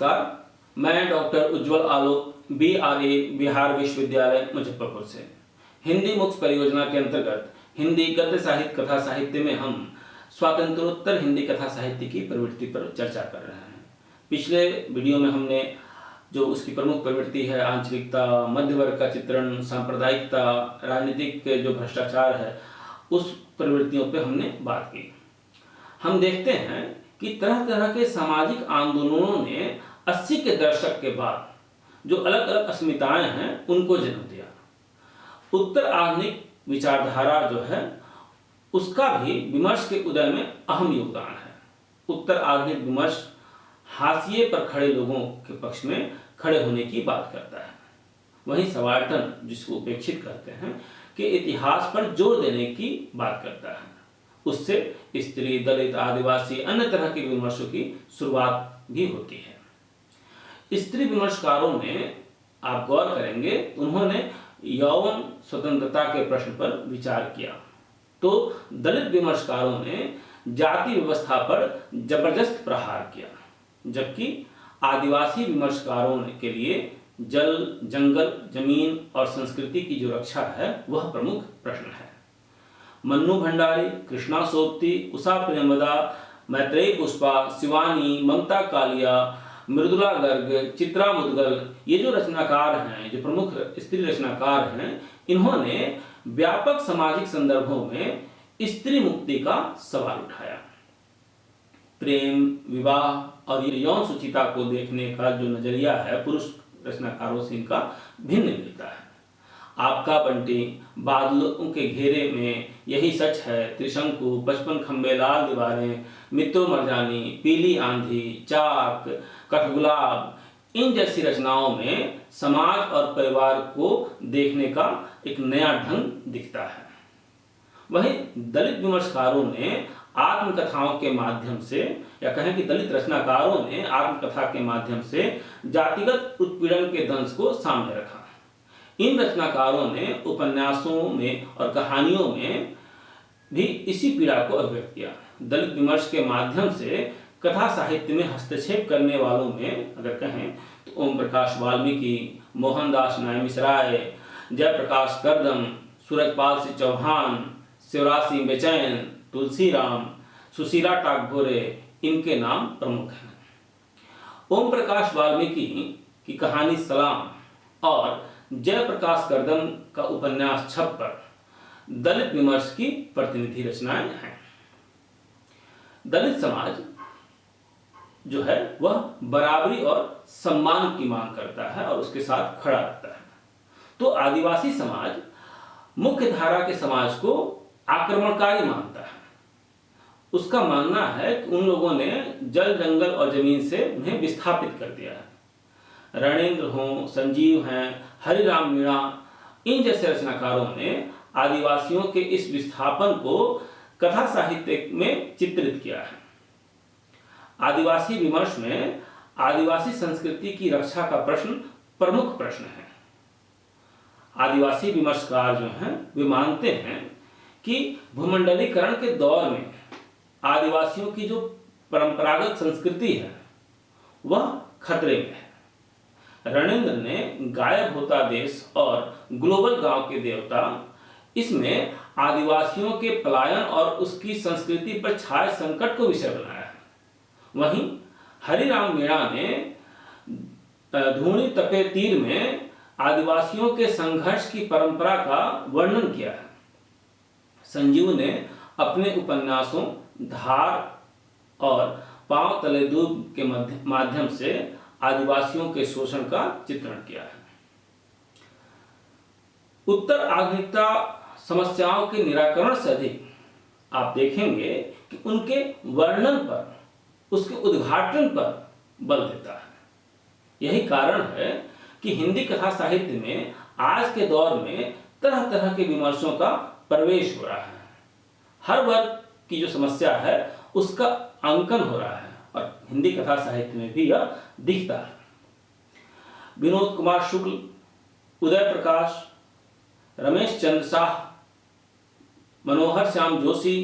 नमस्कार, मैं डॉक्टर उज्ज्वल आलोक BRA बिहार विश्वविद्यालय मुजफ्फरपुर से हिंदी मुक्त परियोजना के अंतर्गत हिंदी गद्य साहित्य कथा साहित्य में हम स्वातंत्रोत्तर हिंदी कथा साहित्य की प्रवृत्ति पर चर्चा कर रहे हैं। पिछले वीडियो में हमने जो उसकी प्रमुख प्रवृत्ति है आंचलिकता, मध्य वर्ग का चित्रण, सांप्रदायिकता, राजनीतिक जो भ्रष्टाचार है, उस प्रवृत्तियों पर हमने बात की। हम देखते हैं कि तरह तरह के सामाजिक आंदोलनों ने 80 के दशक के बाद जो अलग अलग अस्मिताएं हैं उनको जन्म दिया। उत्तर आधुनिक विचारधारा जो है उसका भी विमर्श के उदय में अहम योगदान है। उत्तर आधुनिक विमर्श हाशिए पर खड़े लोगों के पक्ष में खड़े होने की बात करता है। वहीं सबाल्टर्न, जिसको उपेक्षित कहते हैं, कि इतिहास पर जोर देने की बात करता है। उससे स्त्री, दलित, आदिवासी, अन्य तरह के विमर्शों की शुरुआत भी होती है। स्त्री विमर्शकारों में आप गौर करेंगे, उन्होंने यौवन स्वतंत्रता के प्रश्न पर विचार किया, तो दलित विमर्शकारों ने जाति व्यवस्था पर जबरदस्त प्रहार किया, जबकि आदिवासी विमर्शकारों के लिए जल, जंगल, जमीन और संस्कृति की जो रक्षा है वह प्रमुख प्रश्न है। मन्नू भंडारी, कृष्णा सोबती, उषा प्रेमदा, मैत्रेयी पुष्पा, शिवानी, ममता कालिया, मृदुला गर्ग, चित्रा मुदगल, ये जो रचनाकार हैं, जो प्रमुख स्त्री रचनाकार हैं, इन्होंने व्यापक सामाजिक संदर्भों में स्त्री मुक्ति का सवाल उठाया। प्रेम, विवाह और यौन सुचिता को देखने का जो नजरिया है पुरुष रचनाकारों से इनका भिन्न मिलता है। आपका बंटी, बादलों के घेरे में, यही सच है, त्रिशंकु, 55 खंबे, लाल दीवारें, मित्रो मरजानी, पीली आंधी, चाक, कठगुलाब, इन जैसी रचनाओं में समाज और परिवार को देखने का एक नया ढंग दिखता है। वहीं दलित विमर्शकारों ने आत्मकथाओं के माध्यम से, या कहें कि दलित रचनाकारों ने आत्मकथा के माध्यम से जातिगत उत्पीड़न के दंश को सामने रखा। इन रचनाकारों ने उपन्यासों में और कहानियों में भी इसी पीड़ा को अभिव्यक्त किया। दलित विमर्श के माध्यम से कथा साहित्य में हस्तक्षेप करने वालों में अगर कहें तो ओम प्रकाश वाल्मीकि, मोहनदास नायमिसराय, जयप्रकाश कर्दम, सूरजपाल सिंह चौहान, शिवराज सिंह बेचैन, तुलसीराम, सुशीला टागोरे, इनके नाम प्रमुख हैं। ओम प्रकाश वाल्मीकि की कहानी सलाम और जयप्रकाश कर्दम का उपन्यास छप्पर दलित विमर्श की प्रतिनिधि रचनाएं हैं। दलित समाज जो है वह बराबरी और सम्मान की मांग करता है और उसके साथ खड़ा रहता है। तो आदिवासी समाज मुख्य धारा के समाज को आक्रमणकारी मानता है। उसका मानना है कि उन लोगों ने जल, जंगल और जमीन से उन्हें विस्थापित कर दिया है। रणेंद्र हों, संजीव हैं, हरिराम मीणा, इन जैसे रचनाकारों ने आदिवासियों के इस विस्थापन को कथा साहित्य में चित्रित किया है। आदिवासी विमर्श में आदिवासी संस्कृति की रक्षा का प्रश्न प्रमुख प्रश्न है। आदिवासी विमर्शकार जो हैं वे मानते हैं कि भूमंडलीकरण के दौर में आदिवासियों की जो परंपरागत संस्कृति है वह खतरे में है। रणेंद्र ने गायब होता देश और ग्लोबल गांव के देवता, इसमें आदिवासियों के पलायन और उसकी संस्कृति पर छाए संकट को विषय बनाया है। वहीं हरिराम मीणा ने धूणी तपे तीर में आदिवासियों के संघर्ष की परंपरा का वर्णन किया है। संजीव ने अपने उपन्यासों धार और पांव तले दूब के माध्यम से आदिवासियों के शोषण का चित्रण किया है। उत्तर आधुनिकता समस्याओं के निराकरण से अधिक आप देखेंगे कि उनके वर्णन पर, उसके उद्घाटन पर बल देता है। यही कारण है कि हिंदी कथा साहित्य में आज के दौर में तरह तरह के विमर्शों का प्रवेश हो रहा है। हर वर्ग की जो समस्या है उसका अंकन हो रहा है और हिंदी कथा साहित्य में भी यह दिखता है। विनोद कुमार शुक्ल, उदय प्रकाश, रमेश चंद्र शाह, मनोहर श्याम जोशी,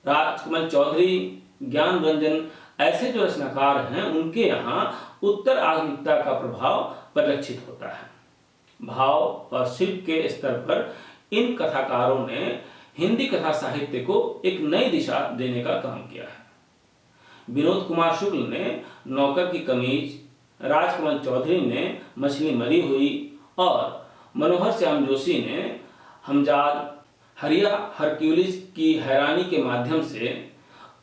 राजकमल चौधरी, ज्ञान रंजन, ऐसे जो रचनाकार हैं उनके यहाँ उत्तर आधुनिकता का प्रभाव परिलक्षित होता है। भाव और शिल्प के स्तर पर इन कथाकारों ने हिंदी कथा साहित्य को एक नई दिशा देने का काम किया है। विनोद कुमार शुक्ल ने नौकर की कमीज, राजकमल चौधरी ने मछली मरी हुई और मनोहर श्याम जोशी ने हमजाद, हरिया हरक्यूलिस की हैरानी के माध्यम से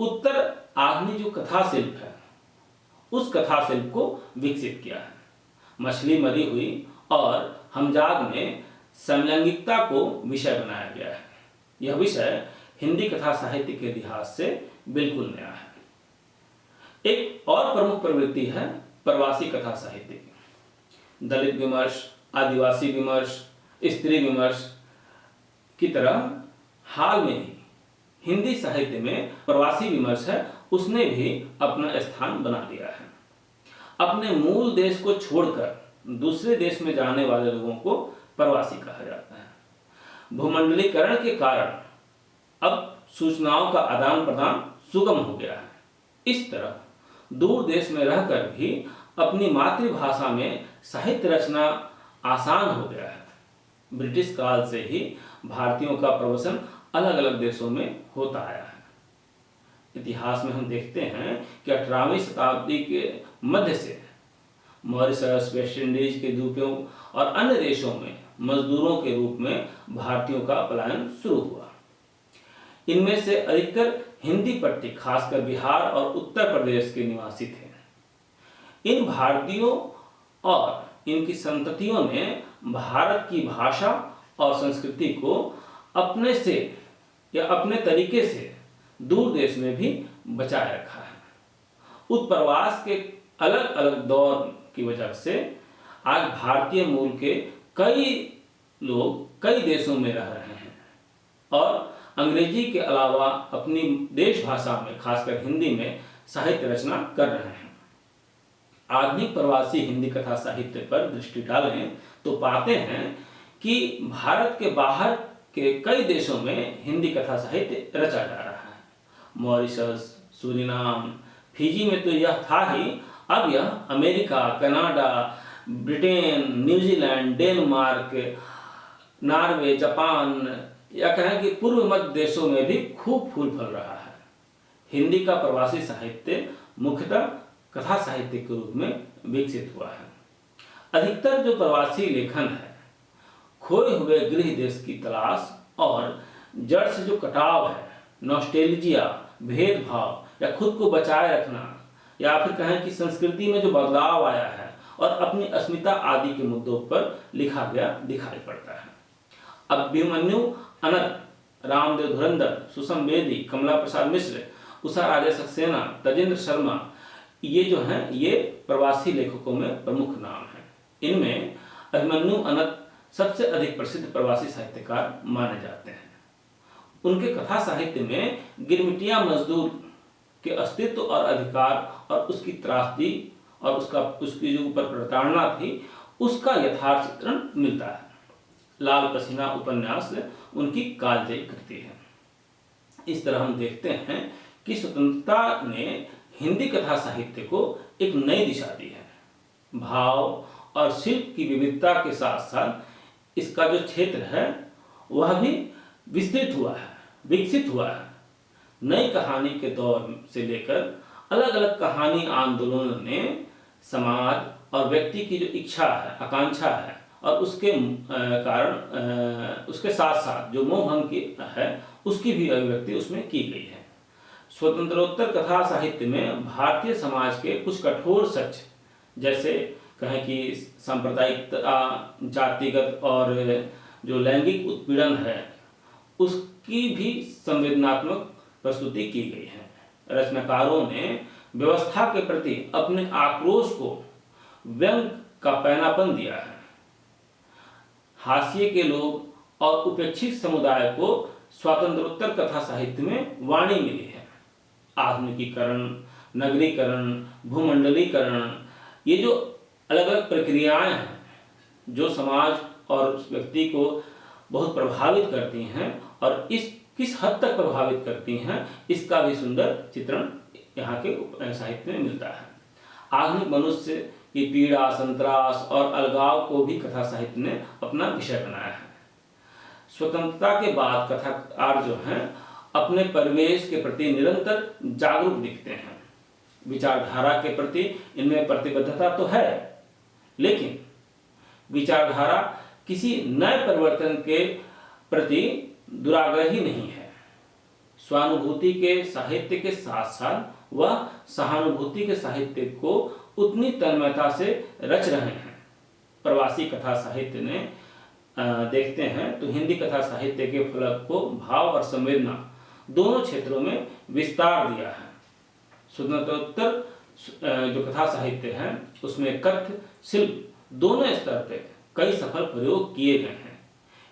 उत्तर आधुनिक जो कथा शिल्प है उस कथा शिल्प को विकसित किया है। मछली मरी हुई और हमजाद में समलैंगिकता को विषय बनाया गया है। यह विषय हिंदी कथा साहित्य के इतिहास से बिल्कुल नया है। एक और प्रमुख प्रवृत्ति है प्रवासी कथा साहित्य की। दलित विमर्श, आदिवासी विमर्श, स्त्री विमर्श की तरह हाल में ही हिंदी साहित्य में प्रवासी विमर्श है उसने भी अपना स्थान बना लिया है। अपने मूल देश को छोड़कर दूसरे देश में जाने वाले लोगों को प्रवासी कहा जाता है। भूमंडलीकरण के कारण अब सूचनाओं का आदान प्रदान सुगम हो गया है। इस तरह दूर देश में रहकर भी अपनी मातृभाषा में साहित्य रचना आसान हो गया है। ब्रिटिश काल से ही भारतीयों का प्रवसन अलग अलग देशों में होता आया है। इतिहास में हम देखते हैं कि 18वीं शताब्दी के मध्य से मॉरिशस, वेस्ट इंडीज के द्वीपों और अन्य देशों में मजदूरों के रूप में भारतीयों का पलायन शुरू हुआ। इनमें से अधिकतर हिंदी पट्टी खासकर बिहार और उत्तर प्रदेश के निवासी थे। इन भारतीयों और इनकी संततियों ने भारत की भाषा और संस्कृति को अपने से या अपने तरीके से दूर देश में भी बचाए रखा है। उत्प्रवास के अलग अलग दौर की वजह से आज भारतीय मूल के कई लोग कई देशों में रह रहे हैं और अंग्रेजी के अलावा अपनी देश भाषा में खासकर हिंदी में साहित्य रचना कर रहे हैं। आधुनिक प्रवासी हिंदी कथा साहित्य पर दृष्टि डालें तो पाते हैं कि भारत के बाहर के कई देशों में हिंदी कथा साहित्य रचा जा रहा है। मॉरिशस, सूरीनाम, फिजी में तो यह था ही, अब यह America, Canada, Britain, New Zealand, Denmark, Norway, Japan या कहें कि पूर्व मध्य देशों में भी खूब फूल फल रहा है। हिंदी का प्रवासी साहित्य मुख्यतः कथा साहित्य के रूप में विकसित हुआ है। अधिकतर जो प्रवासी लेखन है खोए हुए गृह देश की तलाश और जड़ से जो कटाव है, नॉस्टेल्जिया, भेदभाव या खुद को बचाए रखना या फिर कहें कि संस्कृति में जो बदलाव आया है और अपनी अस्मिता आदि के मुद्दों पर लिखा गया दिखाई पड़ता है। अभिमन्यु अनंत, रामदेव धुरंधर, सुषम बेदी, कमला प्रसाद मिश्र, उषा राजा सक्सेना, तजेंद्र शर्मा, ये जो हैं ये प्रवासी लेखकों में प्रमुख नाम हैं। इनमें अभिमन्यु अनंत सबसे अधिक प्रसिद्ध प्रवासी साहित्यकार माने जाते हैं। उनके कथा साहित्य में गिरमिटिया मजदूर के अस्तित्व और अधिकार और उसकी त्रासदी और उसकी जो ऊपर प्रताड़ना थी उसका यथार्थ चित्रण मिलता है। लाल पसीना उपन्यास उनकी कालजयी कृति है। इस तरह हम देखते हैं कि स्वतंत्रता ने हिंदी कथा साहित्य को एक नई दिशा दी है। भाव और शिल्प की विविधता के साथ साथ इसका जो क्षेत्र है वह भी विस्तृत हुआ है, विकसित हुआ है। नई कहानी के दौर से लेकर अलग अलग कहानी आंदोलनों ने समाज और व्यक्ति की जो इच्छा है, आकांक्षा है और उसके कारण उसके साथ साथ जो मोहभंग की है उसकी भी अभिव्यक्ति उसमें की गई है। स्वतंत्रोत्तर कथा साहित्य में भारतीय समाज के कुछ कठोर सच, जैसे कहें कि सांप्रदायिकता, जातिगत और जो लैंगिक उत्पीड़न है उसकी भी संवेदनात्मक प्रस्तुति की गई है। रचनाकारों ने व्यवस्था के प्रति अपने आक्रोश को व्यंग का पैनापन दिया है। हाशिए के लोग और उपेक्षित समुदाय को स्वातंत्रोत्तर कथा साहित्य में वाणी मिली है। आधुनिकीकरण, नगरीकरण, भूमंडलीकरण, ये जो अलग अलग प्रक्रियाएं हैं जो समाज और उस व्यक्ति को बहुत प्रभावित करती हैं और इस किस हद तक प्रभावित करती हैं इसका भी सुंदर चित्रण यहाँ के साहित्य में मिलता है। आधुनिक मनुष्य की पीड़ा, संतरास और अलगाव को भी कथा साहित्य ने अपना विषय बनाया है। स्वतंत्रता के बाद कथाकार जो हैं अपने परिवेश के प्रति निरंतर जागरूक दिखते हैं। विचारधारा के प्रति इनमें प्रतिबद्धता तो है, लेकिन विचारधारा किसी नए परिवर्तन के प्रति दुराग्रही नहीं है। स्वानुभूति के साहित्य के साथ साथ वह सहानुभूति के साहित्य को उतनी तन्मयता से रच रहे हैं। प्रवासी कथा साहित्य ने देखते हैं तो हिंदी कथा साहित्य के फलक को भाव और संवेदना दोनों क्षेत्रों में विस्तार दिया है। स्वतंत्रोत्तर जो कथा साहित्य है उसमें कथ्य, शिल्प दोनों स्तर पर कई सफल प्रयोग किए गए हैं।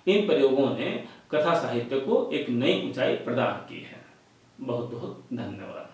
इन प्रयोगों ने कथा साहित्य को एक नई ऊंचाई प्रदान की है। बहुत बहुत धन्यवाद।